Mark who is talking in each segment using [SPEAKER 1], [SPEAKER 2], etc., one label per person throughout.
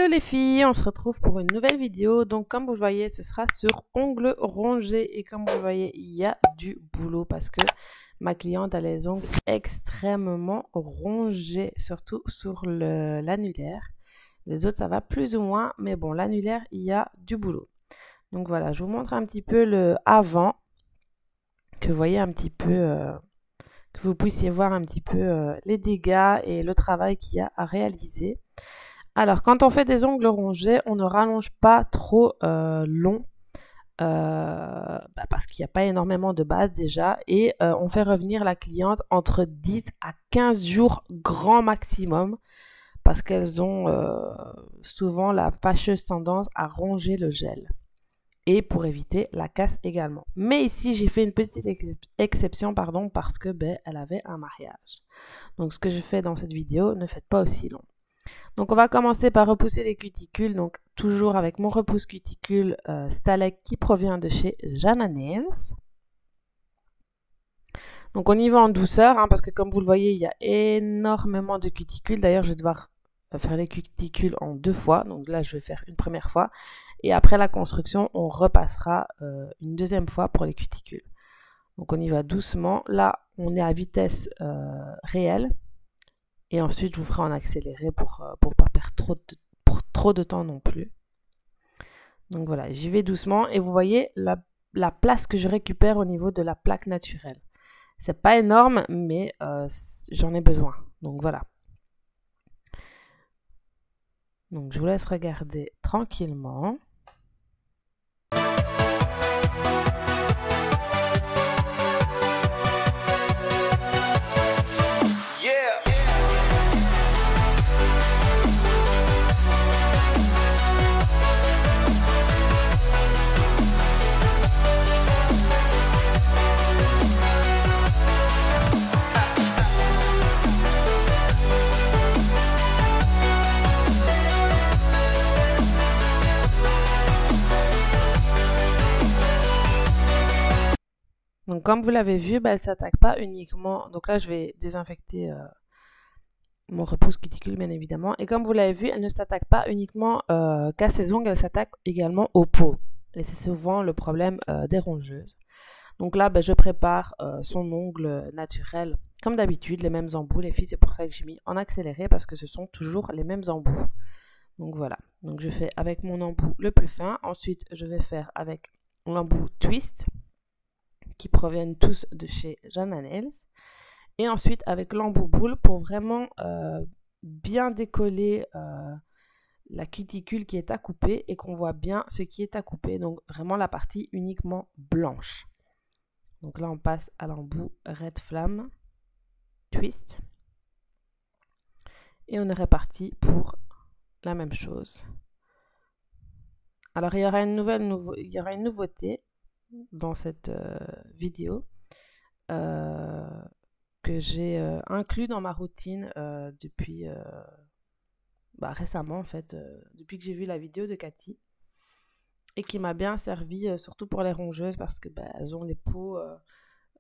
[SPEAKER 1] Hello les filles, on se retrouve pour une nouvelle vidéo. Donc comme vous le voyez, ce sera sur ongles rongés. Et comme vous le voyez, il y a du boulot parce que ma cliente a les ongles extrêmement rongés, surtout sur l'annulaire. Les autres, ça va plus ou moins, mais bon, l'annulaire, il y a du boulot. Donc voilà, je vous montre un petit peu le avant, que vous voyez un petit peu, que vous puissiez voir un petit peu les dégâts et le travail qu'il y a à réaliser. Alors, quand on fait des ongles rongés, on ne rallonge pas trop long parce qu'il n'y a pas énormément de base déjà et on fait revenir la cliente entre 10 à 15 jours grand maximum parce qu'elles ont souvent la fâcheuse tendance à ronger le gel et pour éviter la casse également. Mais ici, j'ai fait une petite exception parce que elle avait un mariage. Donc, ce que je fais dans cette vidéo, ne faites pas aussi long. Donc, on va commencer par repousser les cuticules. Donc, toujours avec mon repousse cuticule Stalek qui provient de chez Jana Nails. Donc, on y va en douceur parce que comme vous le voyez, il y a énormément de cuticules. D'ailleurs, je vais devoir faire les cuticules en 2 fois. Donc là, je vais faire une première fois. Et après la construction, on repassera une deuxième fois pour les cuticules. Donc, on y va doucement. Là, on est à vitesse réelle. Et ensuite, je vous ferai en accéléré pour pas perdre trop de temps non plus. Donc voilà, j'y vais doucement. Et vous voyez la place que je récupère au niveau de la plaque naturelle. C'est pas énorme, mais j'en ai besoin. Donc voilà. Donc je vous laisse regarder tranquillement. Donc comme vous l'avez vu, elle ne s'attaque pas uniquement... Donc là, je vais désinfecter mon repousse cuticule, bien évidemment. Et comme vous l'avez vu, elle ne s'attaque pas uniquement qu'à ses ongles, elle s'attaque également aux peaux. Et c'est souvent le problème des rongeuses. Donc là, je prépare son ongle naturel. Comme d'habitude, les mêmes embouts, les filles, c'est pour ça que j'ai mis en accéléré, parce que ce sont toujours les mêmes embouts. Donc voilà. Donc je fais avec mon embout le plus fin. Ensuite, je vais faire avec l'embout twist, qui proviennent tous de chez Jana Nails. Et ensuite avec l'embout boule pour vraiment bien décoller la cuticule qui est à couper et qu'on voit bien ce qui est à couper. Donc vraiment la partie uniquement blanche. Donc là on passe à l'embout Red Flamme Twist. Et on est reparti pour la même chose. Alors il y aura une nouveauté dans cette vidéo que j'ai inclus dans ma routine depuis récemment en fait, depuis que j'ai vu la vidéo de Cathy et qui m'a bien servi surtout pour les rongeuses parce que elles ont les peaux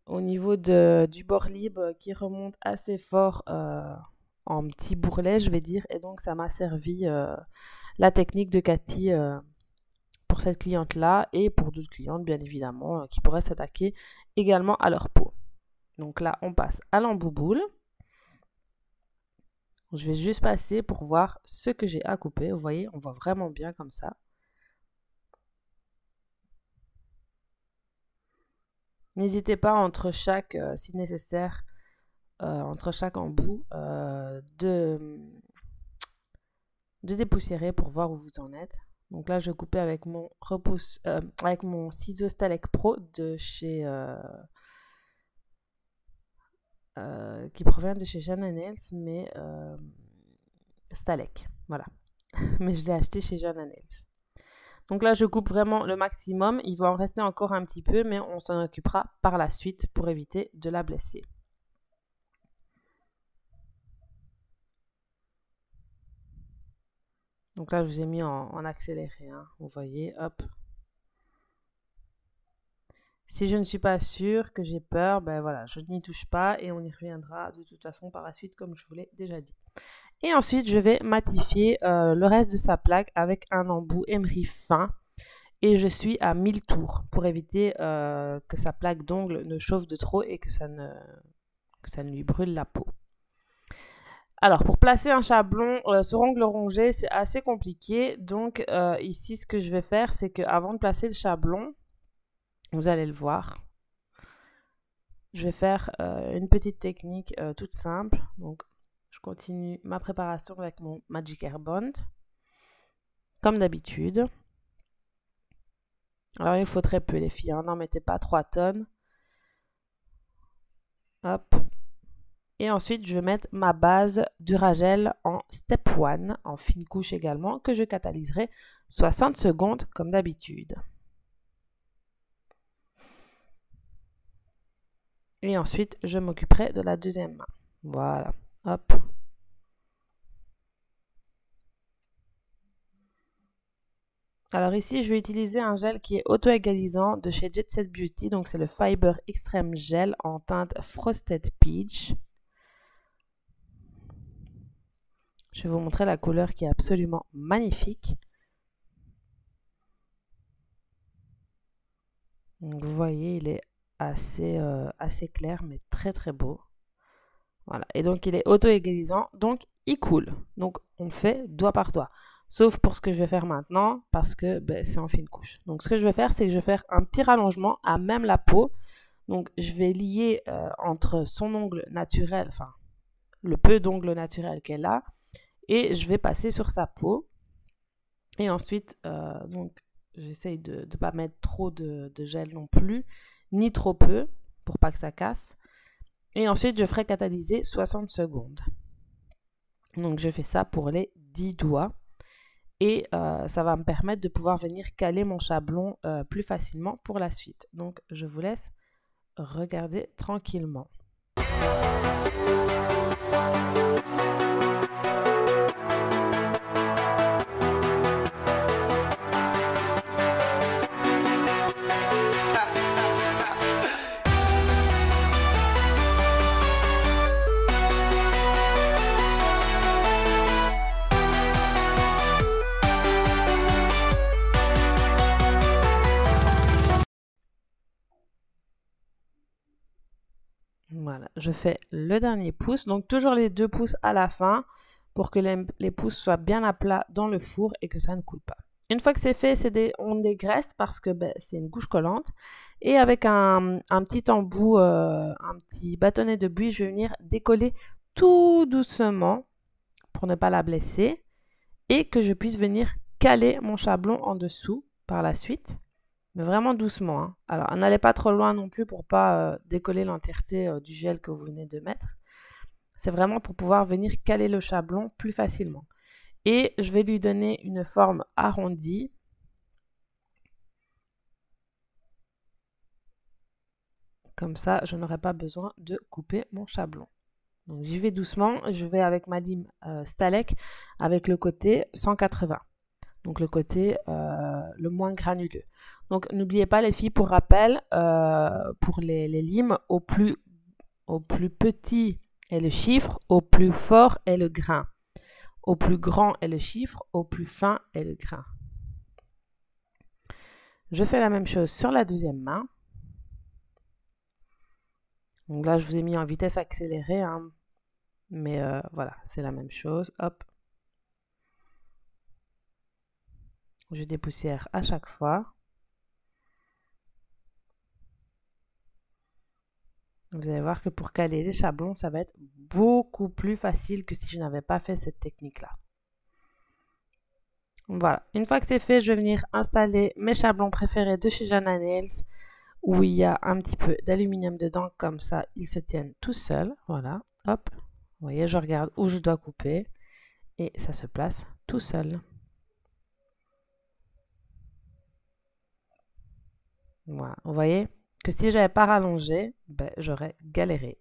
[SPEAKER 1] au niveau du bord libre qui remonte assez fort en petits bourrelets je vais dire, et donc ça m'a servi la technique de Cathy pour cette cliente là et pour d'autres clientes bien évidemment qui pourraient s'attaquer également à leur peau. Donc là on passe à l'embout boule. Je vais juste passer pour voir ce que j'ai à couper. Vous voyez, on voit vraiment bien comme ça. N'hésitez pas entre chaque, si nécessaire, entre chaque embout, de dépoussiérer pour voir où vous en êtes. Donc là, je vais couper avec mon avec mon ciseau Stalek Pro de chez qui provient de chez Jana Nails, mais Stalek, voilà. Mais je l'ai acheté chez Jana Nails. Donc là, je coupe vraiment le maximum. Il va en rester encore un petit peu, mais on s'en occupera par la suite pour éviter de la blesser. Donc là, je vous ai mis en accéléré, hein. Vous voyez, hop. Si je ne suis pas sûre, que j'ai peur, voilà, je n'y touche pas et on y reviendra de toute façon par la suite, comme je vous l'ai déjà dit. Et ensuite, je vais matifier le reste de sa plaque avec un embout emery fin. Et je suis à 1000 tours pour éviter que sa plaque d'ongle ne chauffe de trop et que ça ne lui brûle la peau. Alors, pour placer un chablon sur ongle rongé, c'est assez compliqué. Donc, ici, ce que je vais faire, c'est qu'avant de placer le chablon, vous allez le voir, je vais faire une petite technique toute simple. Donc, je continue ma préparation avec mon Magic Hair Bond, comme d'habitude. Alors, il faut très peu, les filles, hein, n'en mettez pas 3 tonnes. Hop. Et ensuite, je vais mettre ma base Duragel en Step 1, en fine couche également, que je catalyserai 60 secondes comme d'habitude. Et ensuite, je m'occuperai de la deuxième main. Voilà, hop. Alors ici, je vais utiliser un gel qui est auto-égalisant de chez Jet Set Beauty. Donc c'est le Fiber Extreme Gel en teinte Frosted Peach. Je vais vous montrer la couleur qui est absolument magnifique. Donc vous voyez, il est assez clair, mais très très beau. Voilà, et donc il est auto-égalisant, donc il coule. Donc on fait doigt par doigt. Sauf pour ce que je vais faire maintenant, parce que c'est en fine couche. Donc ce que je vais faire, c'est que je vais faire un petit rallongement à même la peau. Donc je vais lier entre son ongle naturel, enfin le peu d'ongle naturel qu'elle a, et je vais passer sur sa peau. Et ensuite, donc j'essaye de ne pas mettre trop de gel non plus, ni trop peu, pour pas que ça casse. Et ensuite, je ferai catalyser 60 secondes. Donc je fais ça pour les 10 doigts. Et ça va me permettre de pouvoir venir caler mon chablon plus facilement pour la suite. Donc je vous laisse regarder tranquillement. Voilà, je fais le dernier pouce, donc toujours les 2 pouces à la fin pour que les pouces soient bien à plat dans le four et que ça ne coule pas. Une fois que c'est fait, on dégraisse parce que c'est une couche collante. Et avec un petit embout, un petit bâtonnet de buis, je vais venir décoller tout doucement pour ne pas la blesser et que je puisse venir caler mon chablon en dessous par la suite. Mais vraiment doucement. Hein. Alors, n'allez pas trop loin non plus pour pas décoller l'entièreté du gel que vous venez de mettre. C'est vraiment pour pouvoir venir caler le chablon plus facilement. Et je vais lui donner une forme arrondie. Comme ça, je n'aurai pas besoin de couper mon chablon. Donc, j'y vais doucement. Je vais avec ma lime Stalek avec le côté 180. Donc, le côté le moins granuleux. Donc, n'oubliez pas les filles, pour rappel, pour les limes, au plus petit est le chiffre, au plus fort est le grain. Au plus grand est le chiffre, au plus fin est le grain. Je fais la même chose sur la deuxième main. Donc là, je vous ai mis en vitesse accélérée, hein, mais voilà, c'est la même chose. Hop. Je dépoussière à chaque fois. Vous allez voir que pour caler les chablons, ça va être beaucoup plus facile que si je n'avais pas fait cette technique-là. Voilà, une fois que c'est fait, je vais venir installer mes chablons préférés de chez Jana Nails, où il y a un petit peu d'aluminium dedans, comme ça, ils se tiennent tout seuls. Voilà, hop, vous voyez, je regarde où je dois couper, et ça se place tout seul. Voilà, vous voyez que si je n'avais pas rallongé, j'aurais galéré.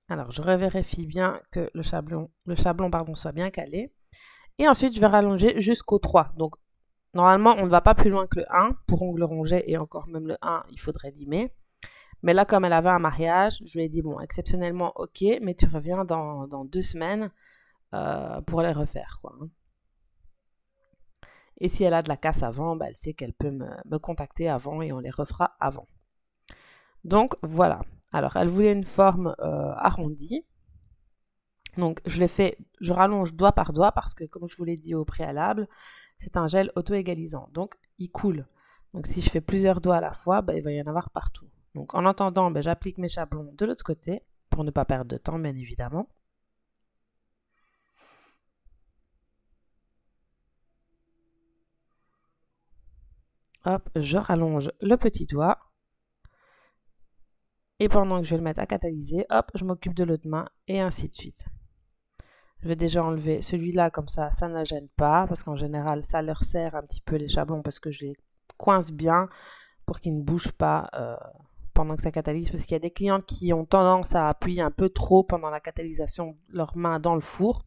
[SPEAKER 1] Alors, je revérifie bien que le chablon soit bien calé. Et ensuite, je vais rallonger jusqu'au 3. Donc, normalement, on ne va pas plus loin que le 1 pour ongle rongé. Et encore même le 1, il faudrait limer. Mais là, comme elle avait un mariage, je lui ai dit, bon, exceptionnellement, ok, mais tu reviens dans 2 semaines pour les refaire, quoi. Et si elle a de la casse avant, bah, elle sait qu'elle peut me contacter avant et on les refera avant. Donc, voilà. Alors, elle voulait une forme arrondie. Donc, je rallonge doigt par doigt parce que, comme je vous l'ai dit au préalable, c'est un gel auto-égalisant. Donc, il coule. Donc, si je fais plusieurs doigts à la fois, bah, il va y en avoir partout. Donc, en attendant, bah, j'applique mes chablons de l'autre côté pour ne pas perdre de temps, bien évidemment. Hop, je rallonge le petit doigt. Et pendant que je vais le mettre à catalyser, hop, je m'occupe de l'autre main et ainsi de suite. Je vais déjà enlever celui-là, comme ça ne la gêne pas, parce qu'en général, ça leur sert un petit peu les chablons, parce que je les coince bien pour qu'ils ne bougent pas pendant que ça catalyse, parce qu'il y a des clientes qui ont tendance à appuyer un peu trop pendant la catalysation de leurs mains dans le four.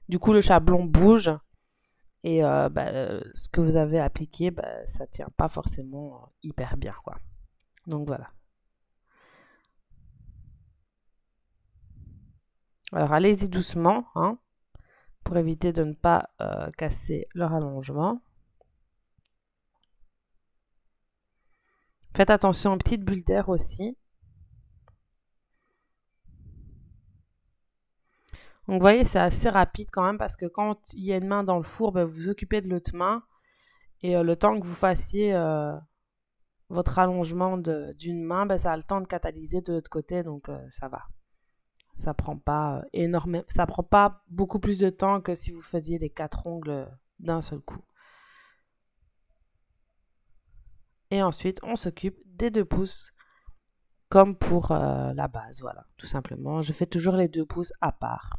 [SPEAKER 1] Du coup, le chablon bouge, et ce que vous avez appliqué, ça ne tient pas forcément hyper bien, quoi. Donc voilà. Alors allez-y doucement, hein, pour éviter de ne pas casser le rallongement. Faites attention aux petites bulles d'air aussi. Donc vous voyez, c'est assez rapide quand même parce que quand il y a une main dans le four, vous vous occupez de l'autre main et le temps que vous fassiez votre allongement d'une main, ça a le temps de catalyser de l'autre côté, donc ça va. Ça prend pas ça prend pas beaucoup plus de temps que si vous faisiez les 4 ongles d'un seul coup. Et ensuite, on s'occupe des 2 pouces comme pour la base, voilà, tout simplement. Je fais toujours les 2 pouces à part.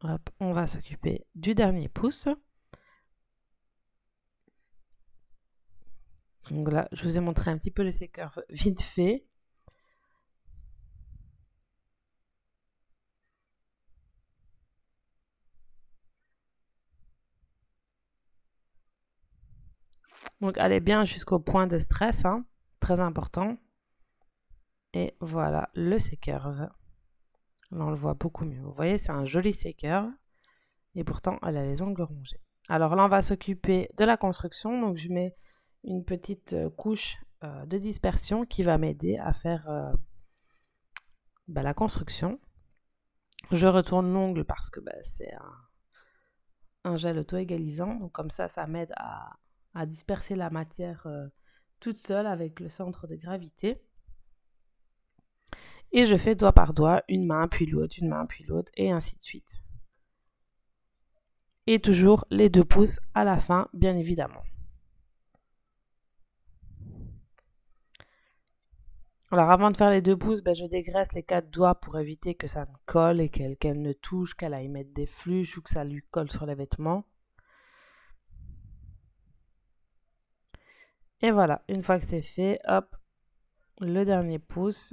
[SPEAKER 1] Hop, on va s'occuper du dernier pouce. Donc là, je vous ai montré un petit peu les curves vite fait. Donc allez bien jusqu'au point de stress, hein, très important. Et voilà le C-curve. Là, on le voit beaucoup mieux. Vous voyez, c'est un joli C-curve. Et pourtant, elle a les ongles rongés. Alors là, on va s'occuper de la construction. Donc, je mets une petite couche de dispersion qui va m'aider à faire la construction. Je retourne l'ongle parce que c'est un gel auto-égalisant. Donc, comme ça m'aide à disperser la matière toute seule avec le centre de gravité. Et je fais doigt par doigt, une main puis l'autre, une main puis l'autre, et ainsi de suite. Et toujours les 2 pouces à la fin, bien évidemment. Alors avant de faire les 2 pouces, je dégraisse les 4 doigts pour éviter que ça ne colle et qu'elle ne touche, qu'elle aille mettre des fluches ou que ça lui colle sur les vêtements. Et voilà, une fois que c'est fait, hop, le dernier pouce.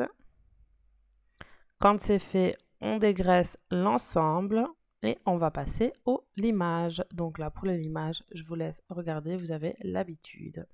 [SPEAKER 1] Quand c'est fait, on dégraisse l'ensemble et on va passer au limage. Donc là, pour le limage, je vous laisse regarder, vous avez l'habitude.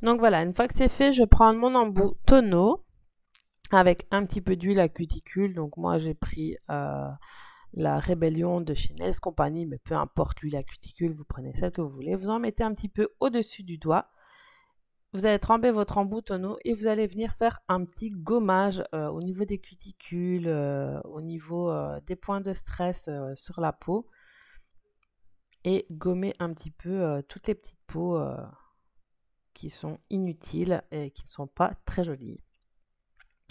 [SPEAKER 1] Donc voilà, une fois que c'est fait, je prends mon embout tonneau avec un petit peu d'huile à cuticule. Donc moi j'ai pris la Rébellion de chez Nails Company, mais peu importe l'huile à cuticule, vous prenez celle que vous voulez. Vous en mettez un petit peu au-dessus du doigt. Vous allez tremper votre embout tonneau et vous allez venir faire un petit gommage au niveau des cuticules, au niveau des points de stress sur la peau. Et gommer un petit peu toutes les petites peaux qui sont inutiles et qui ne sont pas très jolies.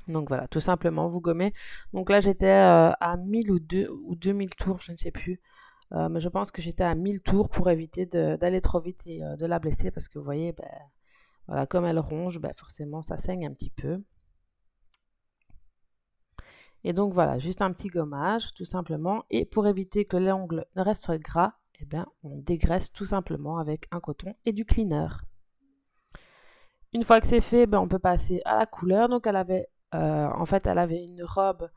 [SPEAKER 1] Donc voilà, tout simplement, vous gommez. Donc là, j'étais à 1000 ou 2000 tours, je ne sais plus. Mais je pense que j'étais à 1000 tours pour éviter d'aller trop vite et de la blesser parce que vous voyez, ben, voilà, comme elle ronge, ben, forcément, ça saigne un petit peu. Et donc voilà, juste un petit gommage, tout simplement. Et pour éviter que l'ongle ne reste gras, eh bien, on dégraisse tout simplement avec un coton et du cleaner. Une fois que c'est fait, ben, on peut passer à la couleur. Donc elle avait, en fait, elle avait une robe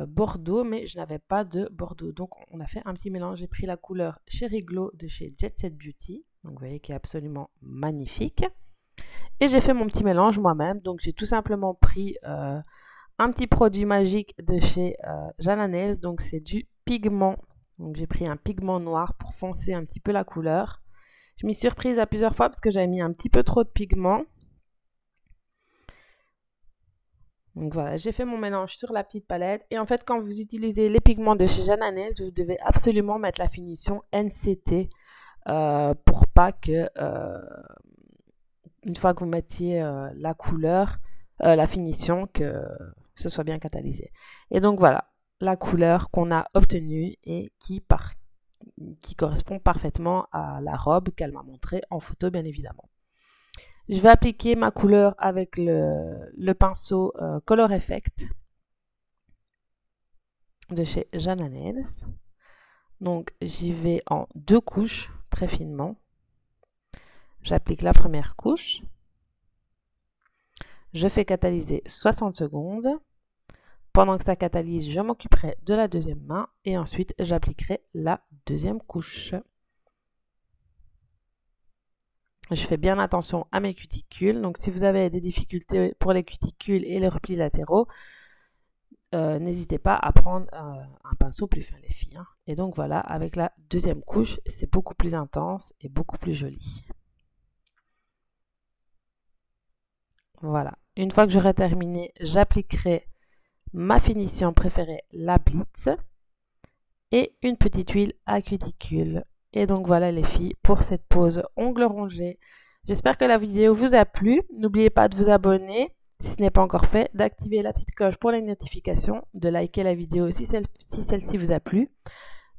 [SPEAKER 1] bordeaux, mais je n'avais pas de bordeaux. Donc on a fait un petit mélange. J'ai pris la couleur Cherry Glow de chez Jet Set Beauty. Donc vous voyez qui est absolument magnifique. Et j'ai fait mon petit mélange moi-même. Donc j'ai tout simplement pris un petit produit magique de chez Jana Nails. Donc c'est du pigment. Donc j'ai pris un pigment noir pour foncer un petit peu la couleur. Je m'y suis surprise à plusieurs fois parce que j'avais mis un petit peu trop de pigment. Donc voilà, j'ai fait mon mélange sur la petite palette. Et en fait, quand vous utilisez les pigments de chez Jana Nails, vous devez absolument mettre la finition NCT pour pas que, une fois que vous mettiez la couleur, la finition, que ce soit bien catalysé. Et donc voilà, la couleur qu'on a obtenue et qui correspond parfaitement à la robe qu'elle m'a montrée en photo, bien évidemment. Je vais appliquer ma couleur avec le pinceau Color Effect de chez Jana Nails. Donc j'y vais en 2 couches très finement. J'applique la première couche. Je fais catalyser 60 secondes. Pendant que ça catalyse, je m'occuperai de la deuxième main et ensuite j'appliquerai la deuxième couche. Je fais bien attention à mes cuticules. Donc si vous avez des difficultés pour les cuticules et les replis latéraux, n'hésitez pas à prendre un pinceau plus fin, les filles. Hein. Et donc voilà, avec la deuxième couche, c'est beaucoup plus intense et beaucoup plus joli. Voilà. Une fois que j'aurai terminé, j'appliquerai ma finition préférée, la Blitz, et une petite huile à cuticule. Et donc voilà les filles pour cette pose ongles rongés. J'espère que la vidéo vous a plu. N'oubliez pas de vous abonner si ce n'est pas encore fait, d'activer la petite cloche pour les notifications, de liker la vidéo si celle-ci vous a plu,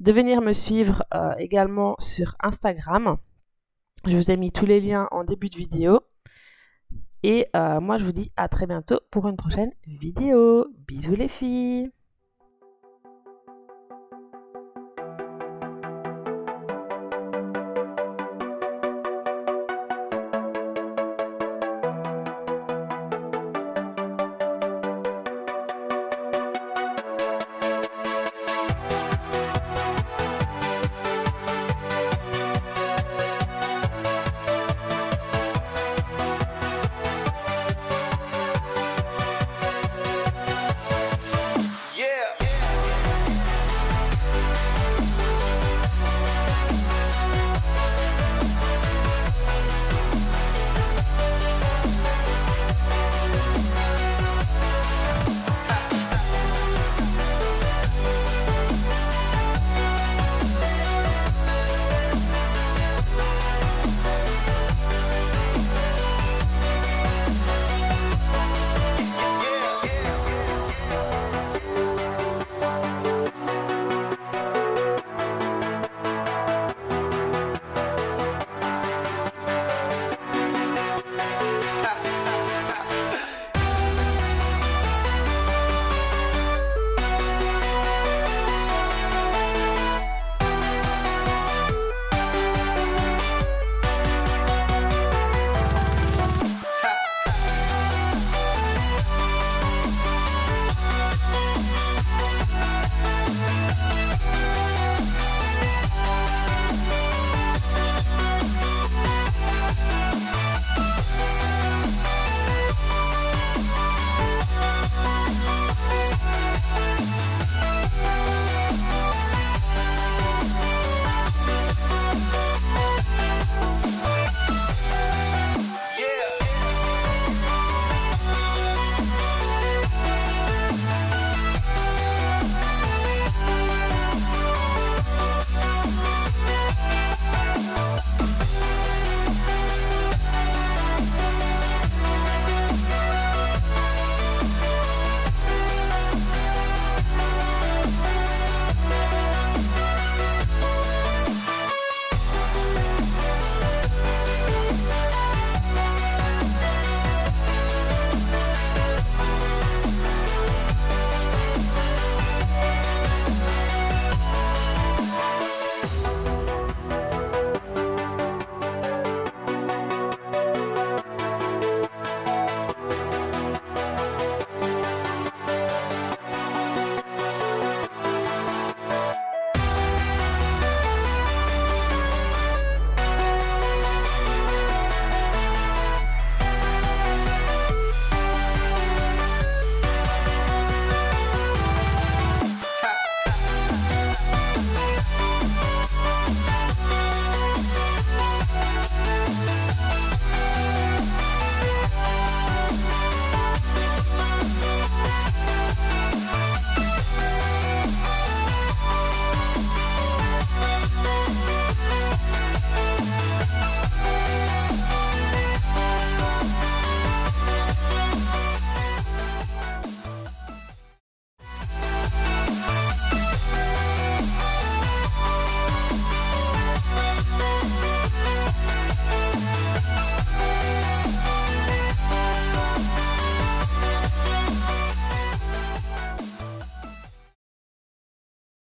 [SPEAKER 1] de venir me suivre également sur Instagram. Je vous ai mis tous les liens en début de vidéo. Et moi, je vous dis à très bientôt pour une prochaine vidéo. Bisous les filles!